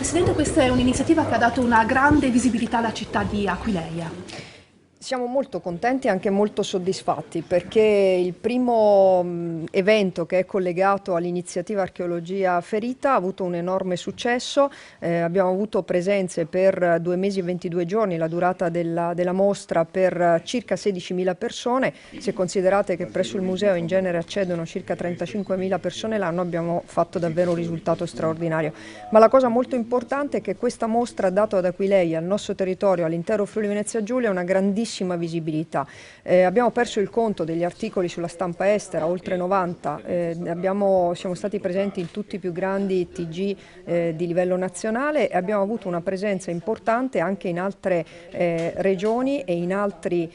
Presidente, questa è un'iniziativa che ha dato una grande visibilità alla città di Aquileia. Siamo molto contenti e anche molto soddisfatti perché il primo evento che è collegato all'iniziativa Archeologia Ferita ha avuto un enorme successo. Abbiamo avuto presenze per 2 mesi e 22 giorni, la durata della mostra, per circa 16.000 persone. Se considerate che presso il museo in genere accedono circa 35.000 persone l'anno, abbiamo fatto davvero un risultato straordinario. Ma la cosa molto importante è che questa mostra ha dato ad Aquileia, al nostro territorio, all'intero Friuli Venezia Giulia, una grandissima visibilità. Abbiamo perso il conto degli articoli sulla stampa estera, oltre 90, siamo stati presenti in tutti i più grandi TG di livello nazionale e abbiamo avuto una presenza importante anche in altre regioni e in altri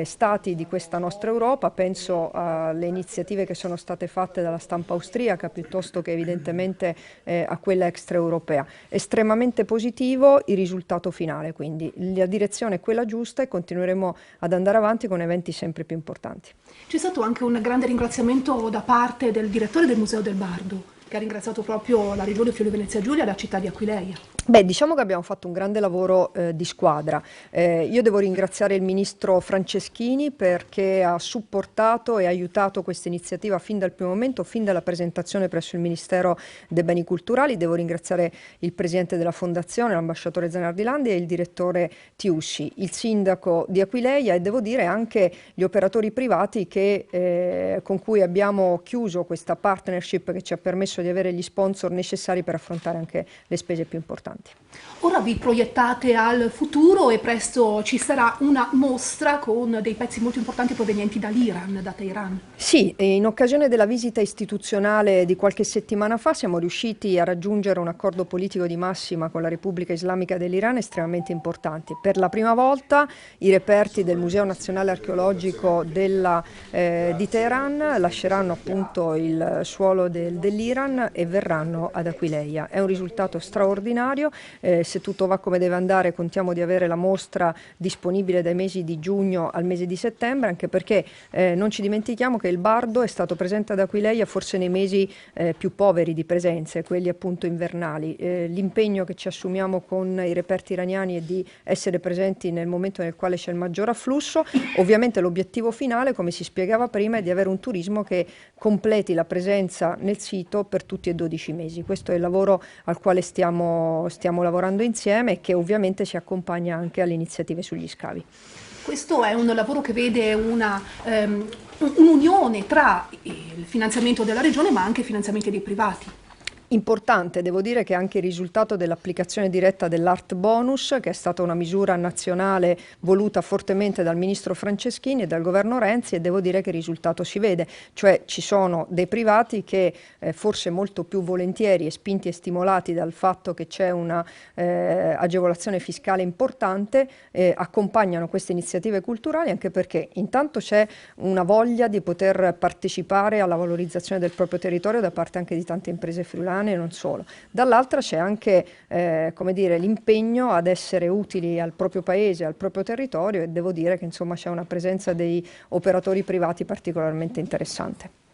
stati di questa nostra Europa. Penso alle iniziative che sono state fatte dalla stampa austriaca piuttosto che evidentemente a quella extraeuropea. Estremamente positivo il risultato finale, quindi la direzione è quella giusta e continueremo ad andare avanti con eventi sempre più importanti. C'è stato anche un grande ringraziamento da parte del direttore del Museo del Bardo, che ha ringraziato proprio la Regione Friuli Venezia Giulia e la città di Aquileia. Beh, diciamo che abbiamo fatto un grande lavoro di squadra. Io devo ringraziare il ministro Franceschini perché ha supportato e aiutato questa iniziativa fin dal primo momento, fin dalla presentazione presso il Ministero dei Beni Culturali. Devo ringraziare il presidente della fondazione, l'ambasciatore Zanardi Landi e il direttore Tiusci, il sindaco di Aquileia e devo dire anche gli operatori privati con cui abbiamo chiuso questa partnership che ci ha permesso di avere gli sponsor necessari per affrontare anche le spese più importanti. Ora vi proiettate al futuro e presto ci sarà una mostra con dei pezzi molto importanti provenienti dall'Iran, da Teheran. Sì, in occasione della visita istituzionale di qualche settimana fa siamo riusciti a raggiungere un accordo politico di massima con la Repubblica Islamica dell'Iran estremamente importante. Per la prima volta i reperti del Museo Nazionale Archeologico di Teheran lasceranno appunto il suolo dell'Iran e verranno ad Aquileia. È un risultato straordinario. Se tutto va come deve andare contiamo di avere la mostra disponibile dai mesi di giugno al mese di settembre, anche perché non ci dimentichiamo che il Bardo è stato presente ad Aquileia forse nei mesi più poveri di presenze, quelli appunto invernali. L'impegno che ci assumiamo con i reperti iraniani è di essere presenti nel momento nel quale c'è il maggior afflusso. Ovviamente l'obiettivo finale, come si spiegava prima, è di avere un turismo che completi la presenza nel sito per tutti e 12 mesi. Questo è il lavoro al quale stiamo lavorando insieme e che ovviamente si accompagna anche alle iniziative sugli scavi. Questo è un lavoro che vede un'unione tra il finanziamento della Regione ma anche i finanziamenti dei privati. Importante, devo dire che anche il risultato dell'applicazione diretta dell'Art Bonus, che è stata una misura nazionale voluta fortemente dal ministro Franceschini e dal governo Renzi, e devo dire che il risultato si vede, cioè ci sono dei privati che forse molto più volentieri e spinti e stimolati dal fatto che c'è una agevolazione fiscale importante, accompagnano queste iniziative culturali, anche perché intanto c'è una voglia di poter partecipare alla valorizzazione del proprio territorio da parte anche di tante imprese friulane e non solo. Dall'altra c'è anche come dire, l'impegno ad essere utili al proprio paese, al proprio territorio, e devo dire che insomma c'è una presenza dei operatori privati particolarmente interessante.